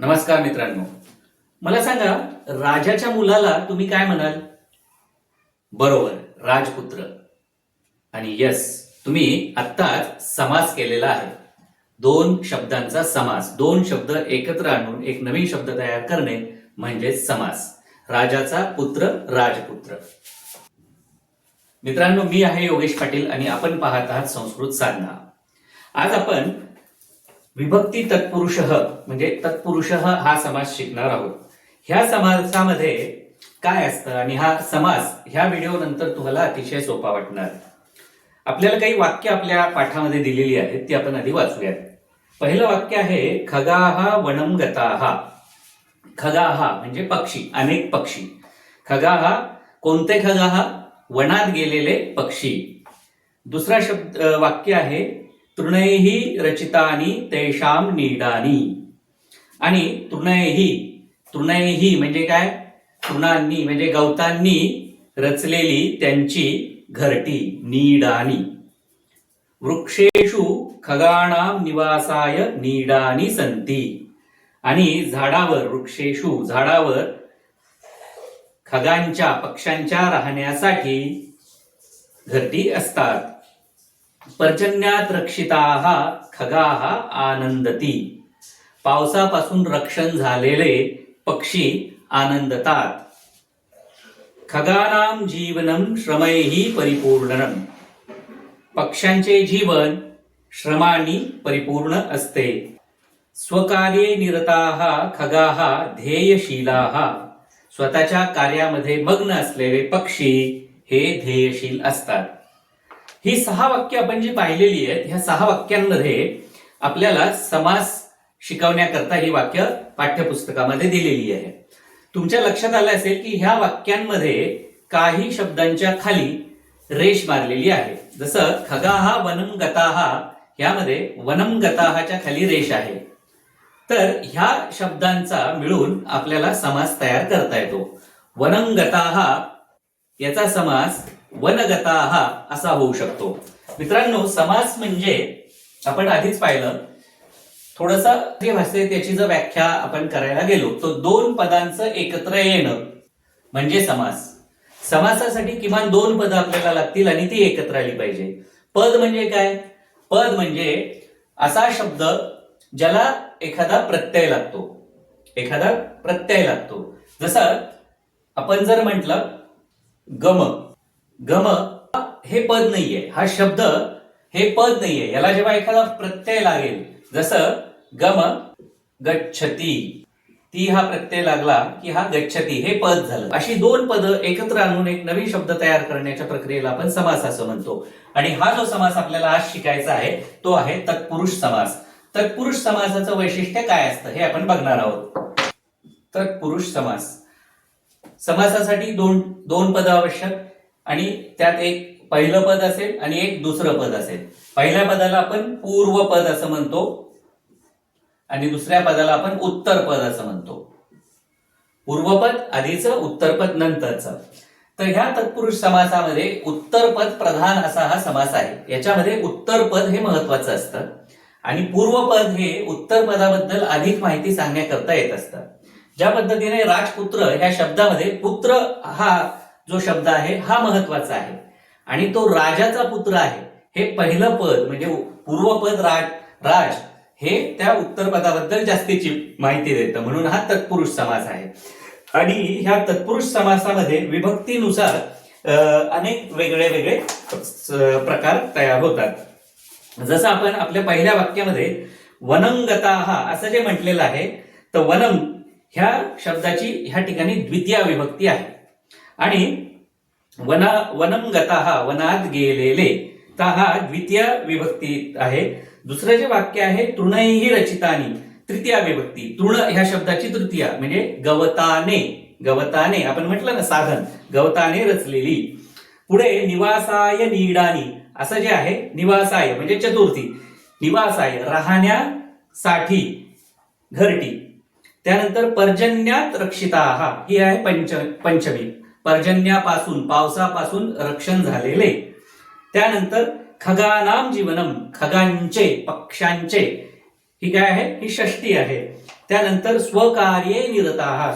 नमस्कार मित्रांनो, मला सांगा राजाच्या मुलाला तुम्ही काय म्हणाल? बरोबर, राजपुत्र. आणि यस, तुम्ही आत्ताच समास केलेला आहे. दोन शब्दांचा समास, दोन शब्द एकत्र आणून एक नवीन शब्द तयार करणे म्हणजे समास. राजाचा पुत्र, राजपुत्र. मित्रांनो, मी आहे योगेश पाटील आणि आपण पाहत आहात संस्कृत साधना. आज आपण विभक्ती तत्पुरुषः म्हणजे तत्पुरुषः हा समास शिकणार आहोत. ह्या समासामध्ये काय असतं आणि हा समास ह्या व्हिडिओ नंतर तुम्हाला अतिशय सोपा वाटणार. आपल्याला काही वाक्य आपल्या पाठामध्ये दिलेली आहेत, ती आपण आधी वाचूयात. पहिलं वाक्य आहे खगाः वनं गताः. खगाः म्हणजे पक्षी, अनेक पक्षी. खगाः कोणते खगाः? वनात गेलेले पक्षी. दुसरा वाक्य आहे तृणैहि रचितानि तेषां नीडानि. आणि तृणैहि म्हणजे काय? तृणांनी म्हणजे गवतांनी रचलेली त्यांची घरटी, नीडानी. वृक्षेषु खगाणां निवासाय नीडानि सन्ति. आणि झाडावर, वृक्षेषु झाडावर खगांच्या, पक्ष्यांच्या राहण्यासाठी घरटी असतात. पर्जन्यात रक्षिताः खगाः आनंदती. पावसापासून रक्षण झालेले पक्षी आनंदतात. खगानां जीवनं श्रमैहि परिपूर्णम्. पक्ष्यांचे जीवन श्रमांनी परिपूर्ण असते. स्वकार्ये निरताः खगाः ध्येयशीलाः. स्वतःच्या कार्यामध्ये मग्न असलेले पक्षी हे ध्येयशील असतात. ही 6 वाक्य आपण जी पाहिलेली आहेत, ह्या 6 वाक्यांमध्ये आपल्याला समास शिकवण्याकरता ही वाक्य पाठ्यपुस्तकामध्ये दिलेली आहे. तुमच्या लक्षात आलं असेल की ह्या वाक्यांमध्ये काही शब्दांच्या खाली रेष मारलेली आहे. जसं खगाः वनं गताः, यामध्ये वनं गताःच्या खाली रेष आहे. तर ह्या शब्दांचा मिळून आपल्याला समास तयार करता येतो. वनं गताः याचा समास वनगताः असा होऊ शकतो. मित्रांनो, समास म्हणजे आपण आधीच पाहिलं, थोडंसं जे भाषे त्याची जर व्याख्या आपण करायला गेलो तर 2 पदांचं एकत्र येणं म्हणजे समास. समासासाठी किमान 2 पदं आपल्याला लागतील आणि ती एकत्र आली पाहिजे. पद म्हणजे काय? पद म्हणजे असा शब्द ज्याला एखादा प्रत्यय लागतो. एखादा प्रत्यय लागतो. जसं आपण जर म्हटलं गम, गम हे पद नाहीये, हा शब्द हे पद नाहीये. याला जेव्हा एखादा प्रत्यय लागेल, जसं गम गच्छती, ती हा प्रत्यय लागला की हा गच्छती हे पद झालं. अशी 2 पदं एकत्र आणून एक नवीन शब्द तयार करण्याच्या प्रक्रियेला आपण समास असं म्हणतो. आणि हा जो समास आपल्याला आज शिकायचा आहे तो आहे तत्पुरुष समास. तत्पुरुष समासाचं वैशिष्ट्य काय असतं हे आपण बघणार आहोत. तत्पुरुष समास, समासासाठी दोन पदं आवश्यक आणि त्यात एक पहिलं पद असेल आणि एक दुसरं पद असेल. पहिल्या पदाला आपण पूर्वपद असं म्हणतो आणि दुसऱ्या पदाला आपण उत्तरपद असं म्हणतो. पूर्वपद आधीचं, उत्तरपद नंतरचं. तर ह्या तत्पुरुष समासामध्ये उत्तरपद प्रधान असा हा समास आहे. याच्यामध्ये उत्तरपद हे महत्वाचं असतं आणि पूर्वपद हे उत्तरपदाबद्दल अधिक माहिती सांगण्याकरता येत असतं. ज्या पद्धतीने राजपुत्र ह्या शब्दामध्ये पुत्र हा जो शब्द आहे हा महत्वाचा आहे आणि तो राजाचा पुत्र आहे. हे पहिलं पद म्हणजे पूर्वपद राज हे त्या उत्तरपदाबद्दल जास्तीची माहिती देतं, म्हणून हा तत्पुरुष समास आहे. आणि ह्या तत्पुरुष समासामध्ये विभक्तीनुसार अनेक वेगळे प्रकार तयार होतात. जसं आपण आपल्या पहिल्या वाक्यामध्ये वनं गताः असं जे म्हटलेलं आहे, तर वनं ह्या शब्दाची ह्या ठिकाणी द्वितीय विभक्ती आहे. आणि वनं गताः वनात गेलेले, तर हा द्वितीय विभक्ती आहे. दुसरं जे वाक्य आहे तृणैहि रचितानि, तृतीय विभक्ती. तृण ह्या शब्दाची तृतीय म्हणजे गवताने, गवताने आपण म्हटलं ना साधन, गवताने रचलेली. पुढे निवासाय नीडानी असं जे आहे, निवासाय म्हणजे चतुर्थी, निवासाय राहण्यासाठी घरटी. त्यानंतर पर्जन्यात रक्षिताः ही आहे पंचमी, पर्जन्यापासून पावसापासून रक्षण झालेले. त्यानंतर खगानां जीवनम, खगांचे, पक्ष्यांचे, ही काय आहे? ही षष्टी आहे. त्यानंतर स्वकार्ये निरताः,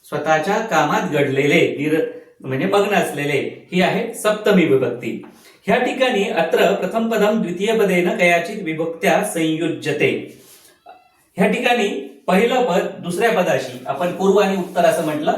स्वतःच्या कामात घडलेले, म्हणजे मग्न असलेले, ही आहे सप्तमी विभक्ती. ह्या ठिकाणी अत्र प्रथम पदम द्वितीय पदेन कयाचित विभक्त्या संयुज्यते. ह्या ठिकाणी पहिलं पद दुसऱ्या पदाशी, आपण पूर्व आणि उत्तर असं म्हटलं,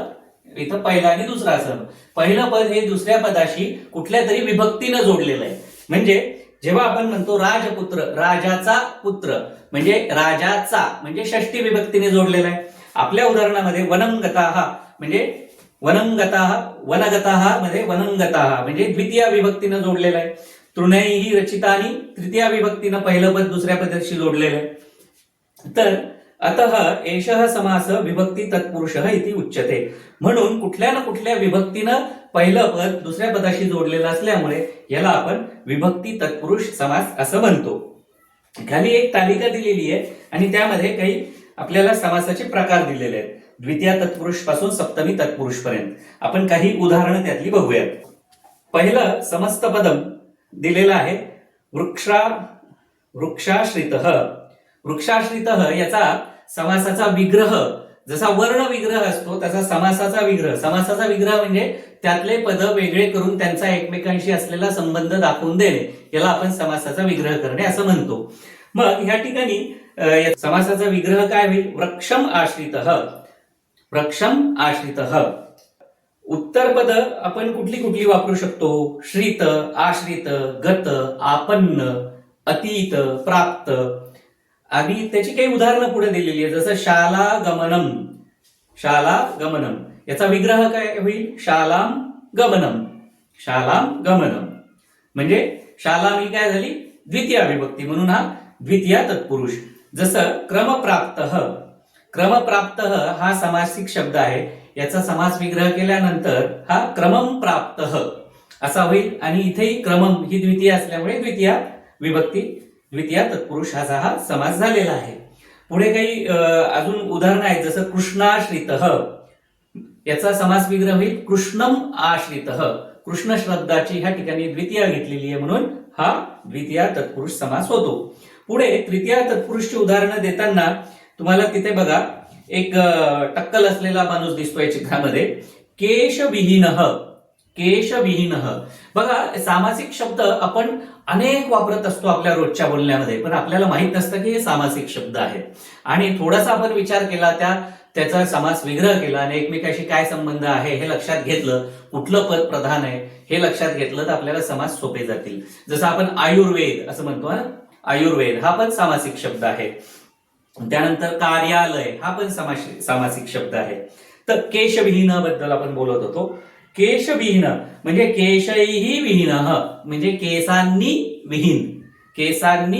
इथं पहिला आणि दुसरा असं. पहिलं पद हे दुसऱ्या पदाशी कुठल्या तरी विभक्तीनं जोडलेलं आहे. म्हणजे जेव्हा आपण म्हणतो राजपुत्र, राजाचा पुत्र, म्हणजे राजाचा म्हणजे षष्टी विभक्तीने जोडलेला आहे. आपल्या उदाहरणामध्ये वनंगताः म्हणजे वनगताः मध्ये वनंगताः म्हणजे द्वितीय विभक्तीनं जोडलेलं आहे. तृणैः रचितानि तृतीय विभक्तीनं पहिलं पद दुसऱ्या पदाशी जोडलेलं आहे. तर अतः एषः समास विभक्ती तत्पुरुषः इति उच्यते. म्हणून कुठल्या ना कुठल्या विभक्तीनं पहिलं पद दुसऱ्या पदाशी जोडलेलं असल्यामुळे याला आपण विभक्ती तत्पुरुष समास असं म्हणतो. खाली एक तालिका दिलेली आहे आणि त्यामध्ये काही आपल्याला समासाचे प्रकार दिलेले आहेत, द्वितीय तत्पुरुष पासून सप्तमी तत्पुरुष पर्यंत. आपण काही उदाहरणं त्यातली बघूयात. पहिलं समस्त पदम दिलेलं आहे वृक्षाश्रितः. वृक्षाश्रितः याचा समासाचा विग्रह, जसा वर्ण विग्रह असतो तसा समासाचा विग्रह म्हणजे त्यातले पद वेगळे करून त्यांचा एकमेकांशी असलेला संबंध दाखवून देणे, याला आपण समासाचा विग्रह करणे असं म्हणतो. मग ह्या ठिकाणी समासाचा विग्रह काय होईल? वृक्षम आश्रितः. उत्तर पद आपण कुठली वापरू शकतो? श्रित, आश्रित, गत, आपन्न, अतीत, प्राप्त. आणि त्याची काही उदाहरणं पुढे दिलेली आहे, जसं शाला गमनम याचा विग्रह काय होईल? शालाम गमनम. म्हणजे शालाम ही काय झाली? द्वितीय विभक्ती, म्हणून हा द्वितीय तत्पुरुष. जसं क्रमप्राप्त हा समासिक शब्द आहे, याचा समास विग्रह केल्यानंतर हा क्रमम प्राप्त असा होईल. आणि इथेही क्रमम ही द्वितीय असल्यामुळे द्वितीय विभक्ती, द्वितीय तत्पुरुष हा समास झालेला आहे. पुढे काही अजून उदाहरणं आहेत, जसं कृष्णाश्रितः याचा समास विग्रह होईल कृष्णम आश्रितः. कृष्ण शब्दाची ह्या ठिकाणी द्वितीय घेतलेली आहे म्हणून हा द्वितीय तत्पुरुष समास होतो. पुढे तृतीय तत्पुरुषची उदाहरणं देताना तुम्हाला तिथे बघा एक टक्कल असलेला माणूस दिसतोय चित्रामध्ये. केशविहीनः. बघा, सामासिक शब्द आपण अनेक वापरत असतो आपल्या रोजच्या बोलण्यामध्ये, पण आपल्याला माहित नसतं की हे सामासिक शब्द आहेत. आणि थोडासा आपण विचार केला, त्याचा समास विग्रह केला आणि एकमेकाशी काय संबंध आहे हे लक्षात घेतलं, कुठलं पद प्रधान आहे हे लक्षात घेतलं, तर आपल्याला समास सोपे जातील. जसं आपण आयुर्वेद असं म्हणतो ना, आयुर्वेद हा पण सामासिक शब्द आहे. त्यानंतर कार्यालय हा पण सामासिक शब्द आहे. तर केशविहीन बद्दल आपण बोलत होतो. केशविहीन म्हणजे केशैही विहीन, म्हणजे केसांनी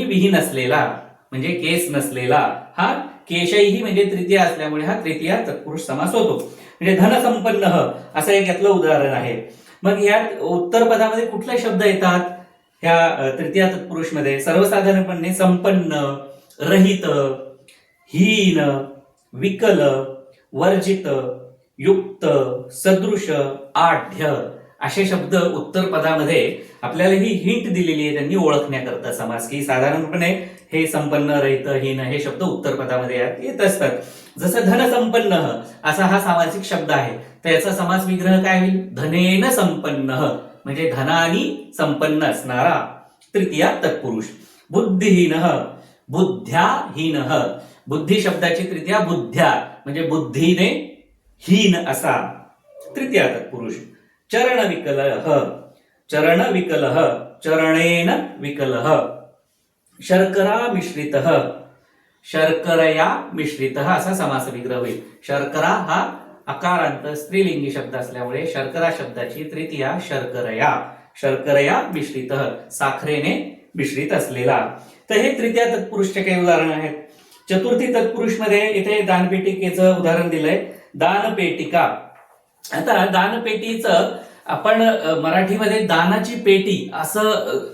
विहीन असलेला, म्हणजे केस नसलेला. हा केशैही म्हणजे तृतीय असल्यामुळे हा तृतीय तत्पुरुष समास होतो. म्हणजे धनसंपन्न असं एक यातलं उदाहरण आहे. मग यात उत्तर पदामध्ये कुठले शब्द येतात? ह्या तृतीय तत्पुरुष मध्ये सर्वसाधारणपणे संपन्न, रहित, हीन, विकल, वर्जित, युक्त, सदृश, आढ्य असे शब्द उत्तर पदामध्ये आपल्याला ही हिंट दिलेली आहे त्यांनी ओळखण्याकरता समास, की साधारणपणे हे संपन्न, रहित, हीन हे शब्द उत्तर पदामध्ये येत असतात. जसं धनसंपन्न असा हा सामासिक शब्द आहे, तर याचा समास विग्रह काय होईल? धनेन संपन्न, म्हणजे धनानी संपन्न असणारा तृतीय तत्पुरुष. बुद्ध्याहीन, बुद्धी शब्दाची तृतीय बुद्ध्या म्हणजे बुद्धीने हीन असा तृतीय तत्पुरुष. चरणेन विकलः. शर्करया मिश्रितः असा समास विग्रह होईल. शर्करा हा अकारांत स्त्रीलिंगी शब्द असल्यामुळे शर्करा शब्दाची तृतीय शर्करया मिश्रितः, साखरेने मिश्रित असलेला. तर हे तृतीय तत्पुरुषचे काही उदाहरण आहेत. चतुर्थी तत्पुरुष मध्ये इथे दानपेटिकेचं उदाहरण दिलंय. दानपेटिका. आता दानपेटीचं आपण मराठीमध्ये दानाची पेटी असं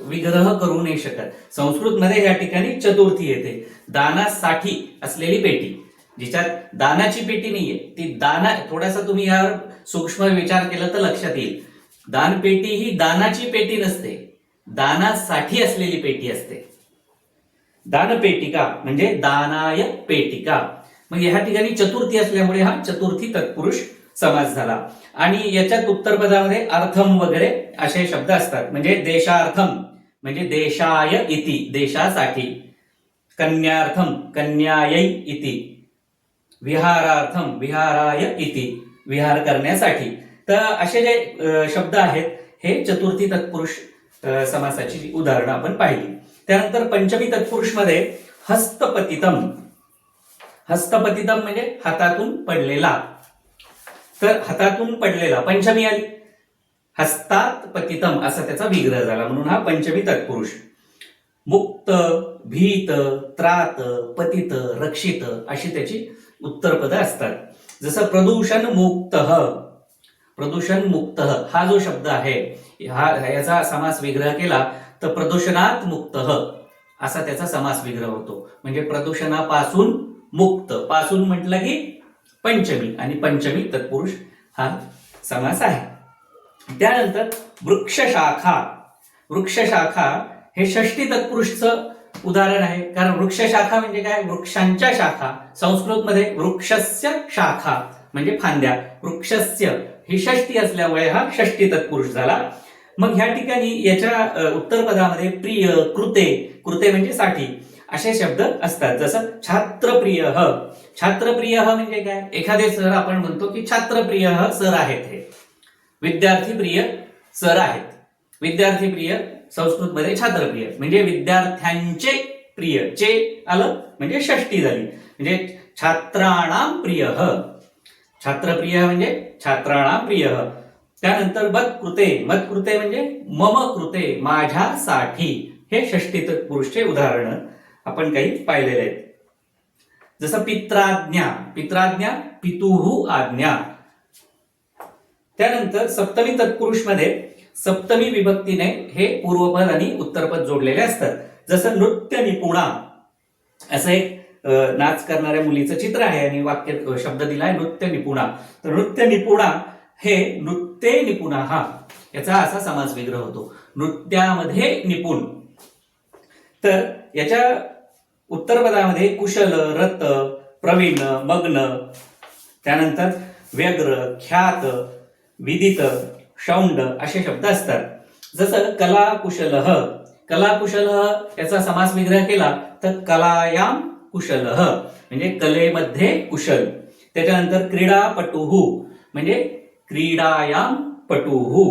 विग्रह करू नाही शकत. संस्कृतमध्ये या ठिकाणी चतुर्थी येते, दानासाठी असलेली पेटी, जिच्यात दानाची पेटी नाहीये ती थोडासा तुम्ही यावर सूक्ष्म विचार केला तर लक्षात येईल. दानपेटी ही दानाची पेटी नसते, दानासाठी असलेली पेटी असते. दानपेटिका म्हणजे दानाय पेटिका. मग ह्या ठिकाणी चतुर्थी असल्यामुळे हा चतुर्थी तत्पुरुष समास झाला. आणि याच्यात उत्तरपदामध्ये अर्थम वगैरे असे शब्द असतात. म्हणजे देशार्थम म्हणजे देशाय इति देशासाठी, कन्यार्थम कन्यायै इति, विहारार्थम विहाराय इति विहार करण्यासाठी. तर असे जे शब्द आहेत हे चतुर्थी तत्पुरुष समासाची उदाहरणं आपण पाहिली. त्यानंतर पंचमी तत्पुरुष मध्ये हस्तपतितम. हस्तपतितम म्हणजे हातातून पडलेला. तर हातातून पडलेला पंचमी आली, हस्तात पतितम असा त्याचा विग्रह झाला, म्हणून हा पंचमी तत्पुरुष. मुक्त, भीत, त्रात, पतित, रक्षित अशी त्याची उत्तरपद असतात. जसं प्रदूषण मुक्त, प्रदूषण मुक्त हा जो शब्द आहे याचा समास विग्रह केला तर प्रदूषणात मुक्त असा त्याचा समास विग्रह होतो. म्हणजे प्रदूषणापासून मुक्त, पासून म्हटलं की पंचमी, आणि पंचमी तत्पुरुष हा समास आहे. त्यानंतर वृक्षशाखा. वृक्षशाखा हे षष्टी तत्पुरुषचं उदाहरण आहे. कारण वृक्षशाखा म्हणजे काय, वृक्षांच्या शाखा. संस्कृतमध्ये वृक्षस्य शाखा म्हणजे फांद्या. वृक्षस्य ही षष्टी असल्यामुळे हा षष्टी तत्पुरुष झाला. मग ह्या ठिकाणी याच्या उत्तरपदामध्ये प्रिय, कृते, कृते म्हणजे साठी असे शब्द असतात. जसं छात्रप्रिय. छात्रप्रिय म्हणजे काय, एखादे सर आपण म्हणतो की छात्रप्रिय सर आहेत, हे विद्यार्थी प्रिय सर आहेत. विद्यार्थी प्रिय संस्कृतमध्ये छात्रप्रिय म्हणजे विद्यार्थ्यांचे प्रिय, चे आलं म्हणजे षष्टी झाली. म्हणजे छात्राणाम प्रिय, छात्रप्रिय म्हणजे छात्राणाम प्रिय. त्यानंतर मत्कृते. मत्कृते म्हणजे मम कृते माझ्यासाठी. हे षष्टी तत्पुरुषचे उदाहरण आपण काही पाहिलेले आहेत. जसं पित्राज्ञा. पित्राज्ञा पितुहू आज्ञा. त्यानंतर सप्तमी तत्पुरुष मध्ये सप्तमी विभक्तीने हे पूर्वपद आणि उत्तरपद जोडलेले असतात. जसं नृत्य निपुणा. असं एक नाच करणाऱ्या मुलीचं चित्र आहे आणि वाक्य शब्द दिलाय नृत्य निपुणा. तर नृत्य निपुणा हे नृत्ये निपुणा हा याचा असा समास विग्रह होतो, नृत्यामध्ये निपुण. तर याच्या उत्तरपदामध्ये कुशल, रत, प्रवीण, मग्न, त्यानंतर व्यग्र, ख्यात, विदित, शौंड असे शब्द असतात. जसं कला कुशल. कला कुशल याचा समास विग्रह केला तर कलायाम कुशल म्हणजे कलेमध्ये कुशल. त्याच्यानंतर क्रीडापटुहू म्हणजे क्रीडायाम पटुहू.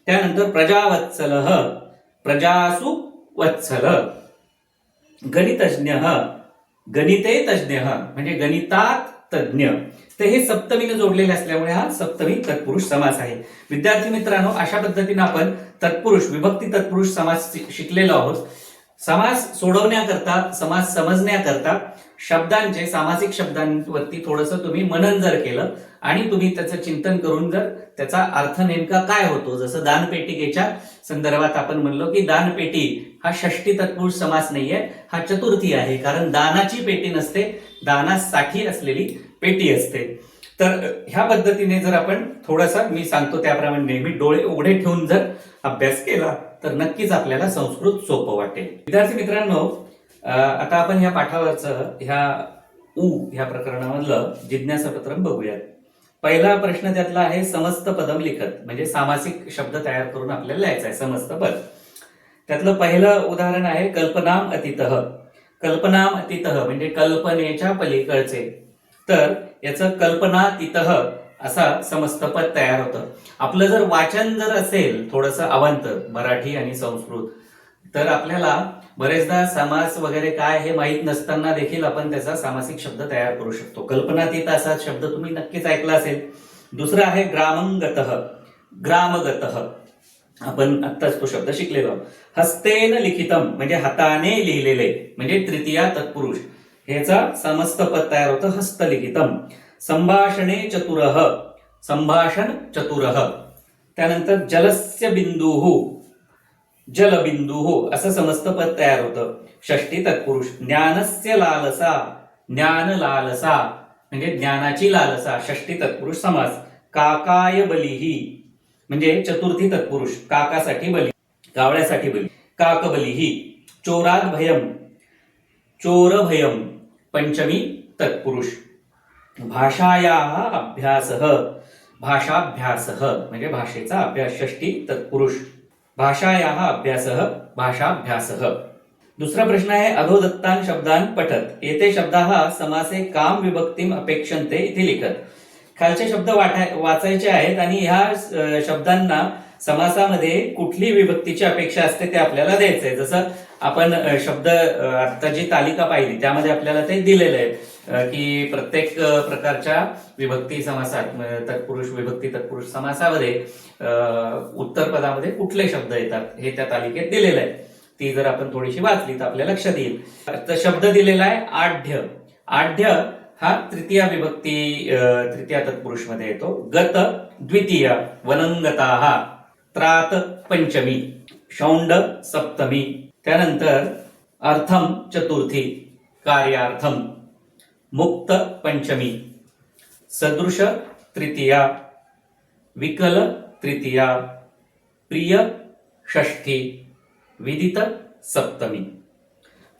त्यानंतर प्रजावत्सल, प्रजासु वत्सल. गणितज्ञ, गणिते तज्ञ म्हणजे गणितात तज्ञ. तर हे सप्तमीने जोडलेले असल्यामुळे हा सप्तमी तत्पुरुष समास आहे. विद्यार्थी मित्रांनो, अशा पद्धतीने आपण तत्पुरुष, विभक्ती तत्पुरुष समास शिकलेलो आहोत. समास सोडवण्याकरता, समास समजण्याकरता शब्दांचे, सामासिक शब्दांवरती थोडंसं तुम्ही मनन जर केलं आणि तुम्ही त्याचं चिंतन करून जर त्याचा अर्थ नेमका काय होतो, जसं दानपेटिकेच्या संदर्भात आपण म्हणलो की दानपेटी हा षष्टी तत्पुरुष समास नाहीये, हा चतुर्थी आहे. कारण दानाची पेटी नसते, दानासाठी असलेली पेटी असते. तर ह्या पद्धतीने जर आपण थोडासा, मी सांगतो त्याप्रमाणे नेहमी डोळे उघडे ठेवून जर अभ्यास केला तर नक्कीच आपल्याला संस्कृत सोपं वाटेल. विद्यार्थी मित्रांनो, आता आपण ह्या पाठावरचं ह्या ह्या प्रकरणामधलं जिज्ञासापत्रम बघूयात. पहिला प्रश्न त्यातला आहे समस्त पदम लिखत, म्हणजे सामासिक शब्द तयार करून आपल्याला लिहायचं आहे समस्त पद. त्यातलं पहिलं उदाहरण आहे कल्पनाम अतितः. कल्पनाम अतितः म्हणजे कल्पनेच्या पलीकडचे. तर याचं कल्पनातीतः असा समस्त पद तयार होतं. आपलं जर वाचन जर असेल थोडंसं अवांतर, मराठी आणि संस्कृत, तर आपल्याला बरेचदा समास वगैरे काय हे माहीत नसताना देखील आपण त्याचा सामासिक शब्द तयार करू शकतो. कल्पनातीत असा शब्द तुम्ही नक्कीच ऐकला असेल. दुसरा आहे ग्रामंगतः. ग्रामगतः आपण आत्ताच तो शब्द शिकलेलो. हस्तेन लिखितम म्हणजे हाताने लिहिलेले म्हणजे तृतीया तत्पुरुष, ह्याचा समस्त पद तयार होतं हस्तलिखितम. संभाषणे चतुरः, संभाषण चतुरः. त्यानंतर जलस्य बिंदुः, जलबिंदुः असं समस्त पद तयार होतं षष्टी तत्पुरुष. ज्ञानस्य लालसा, ज्ञान लालसा म्हणजे ज्ञानाची लालसा, षष्टी तत्पुरुष समास. काकाय बलिही म्हणजे चतुर्थी तत्पुरुष, काकासाठी बली, कावळ्यासाठी बली, काकबलिही. चोरात भयम, चोरभयम पंचमी तत्पुरुष. भाषायाः अभ्यासः, भाषाभ्यासः म्हणजे भाषेचा अभ्यास, षष्ठी तत्पुरुष. भाषायाः अभ्यासः, भाषाभ्यासः. दुसरा प्रश्न आहे अधोदत्तान शब्दान पठत. एते शब्दाः समासे काम विभक्तिम अपेक्षन्ते इति लिखत. खालचे शब्द वाचायचे आहेत आणि ह्या शब्दांना समासामध्ये कुठली विभक्तीची अपेक्षा असते ते आपल्याला द्यायचं आहे. जसं आपण शब्द आता जी तालिका पाहिली त्यामध्ये आपल्याला ते दिलेलं आहे की प्रत्येक प्रकारच्या विभक्ती समासात, तत्पुरुष विभक्ती तत्पुरुष समासामध्ये उत्तर पदामध्ये कुठले शब्द येतात हे त्या तालिकेत दिलेलं आहे. ती जर आपण थोडीशी वाचली तर आपल्या लक्षात येईल. तर शब्द दिलेला आहे आढ्य. आढ्य हा तृतीया विभक्ती तृतीया तत्पुरुष मध्ये येतो. गत द्वितीय, वनंगताः, त्रात पंचमी, शौंड सप्तमी. त्यानंतर अर्थम चतुर्थी, कार्यार्थम, मुक्त पंचमी, सदृश तृतीया, विकल तृतीया, प्रिय षष्ठी, विदित सप्तमी.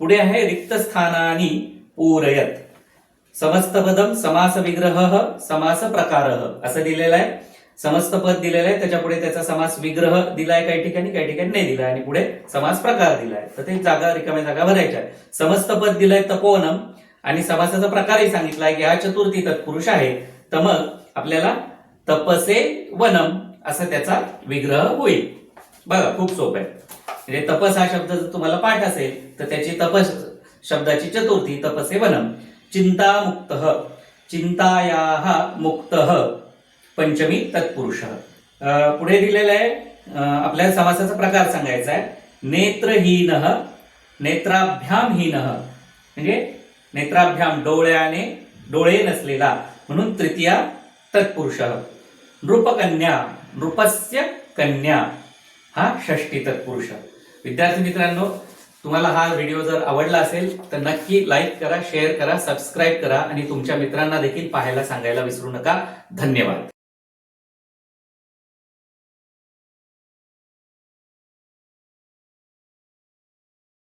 पुढे आहे रिक्त स्थानानि पूरयत. समस्त पदम समास विग्रह समास प्रकार असं दिलेलं आहे. समस्त पद दिलेलं आहे, त्याच्या पुढे त्याचा समास विग्रह दिलाय काही ठिकाणी नाही दिलाय आणि पुढे समास प्रकार दिलाय. तर ते जागा रिकाम्या जागा भरायच्या. समस्त पद दिलंय तपोवनम आणि समासाचा प्रकारही सांगितलाय की हा चतुर्थी तत्पुरुष आहे. तर मग आपल्याला तपसे वनम असं त्याचा विग्रह होईल. बघा खूप सोपं आहे. म्हणजे तपस हा शब्द जर तुम्हाला पाठ असेल तर त्याची तपस शब्दाची चतुर्थी तपसे वनम. चिंता मुक्त, चिंतायाः मुक्त पंचमी तत्पुरुष. पुढे दिलेलं आहे आपल्याला समासाचा प्रकार सांगायचा आहे. नेत्रहीन, नेत्राभ्यामहीन म्हणजे नेत्राभ्याम डोळ्याने डोळे नसलेला म्हणून तृतीया तत्पुरुष. नृपकन्या, नृपस्य कन्या हा षष्ठी तत्पुरुष. विद्यार्थी मित्रांनो, तुम्हाला हा व्हिडिओ जर आवडला असेल तर नक्की लाईक करा, शेअर करा, सबस्क्राईब करा आणि तुमच्या मित्रांना देखील पाहायला सांगायला विसरू नका. धन्यवाद.